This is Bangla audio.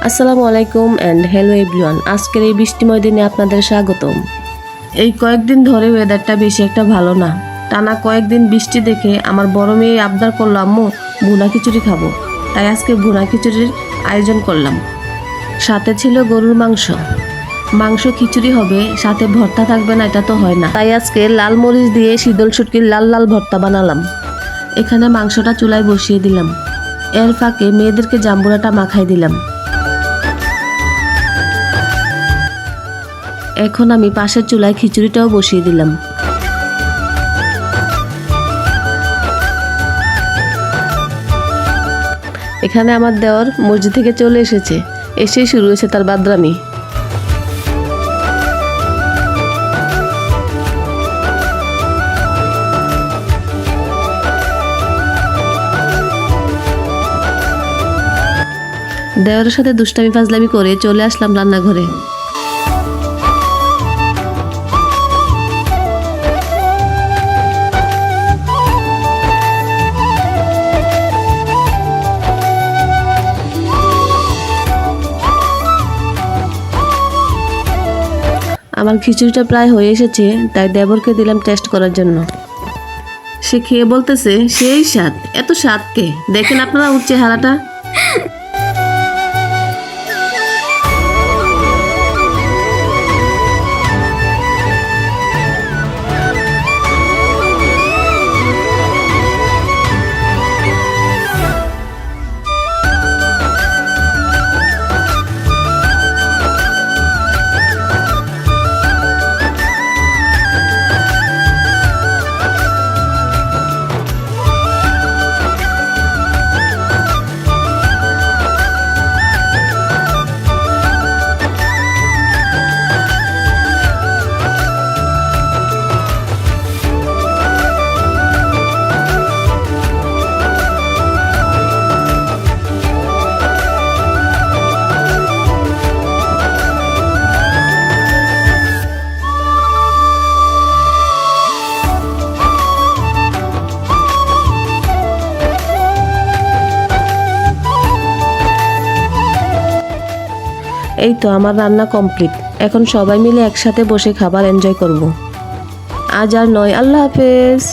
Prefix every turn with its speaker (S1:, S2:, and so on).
S1: আসসালামু আলাইকুম অ্যান্ড হ্যালো এভরিওয়ান। আজকের এই বৃষ্টিময় দিনে আপনাদের স্বাগতম। এই কয়েকদিন ধরে ওয়েদারটা বেশি একটা ভালো না। টানা কয়েকদিন বৃষ্টি দেখে আমার বড় মেয়ে আবদার করলো, আম্মু ভুনা খিচুড়ি খাবো। তাই আজকে ভুনা খিচুড়ির আয়োজন করলাম। সাথে ছিল গরুর মাংস খিচুড়ি হবে, সাথে ভর্তা থাকবে না, এটা তো হয় না। তাই আজকে লাল মরিচ দিয়ে শীতল শুটকির লাল লাল ভর্তা বানালাম। এখানে মাংসটা চুলায় বসিয়ে দিলাম। এর ফাঁকে মেয়েদেরকে জাম্বুরাটা মাখাই দিলাম। এখন আমি পাশের চুলায় খিচুড়িটাও বসিয়ে দিলাম। এখানে আমার দেওর মসজিদ থেকে চলে এসেছে, এসেই শুরু হয়েছে তার বাদরামি। দেওরের সাথে দুষ্টামি ফাজলামি করে চলে আসলাম রান্নাঘরে। আমার খিচুড়িটা প্রায় হয়ে এসেছে, তাই দেবরকে দিলাম টেস্ট করার জন্য। সে খেয়ে বলতেছে, সেই স্বাদ, এত স্বাদ কে, দেখেন আপনারা ওর চেহারাটা। এই তো আমার রান্না কমপ্লিট। এখন সবাই মিলে একসাথে বসে খাবার এনজয় করব। আজ আর নয়, আল্লাহ হাফেজ।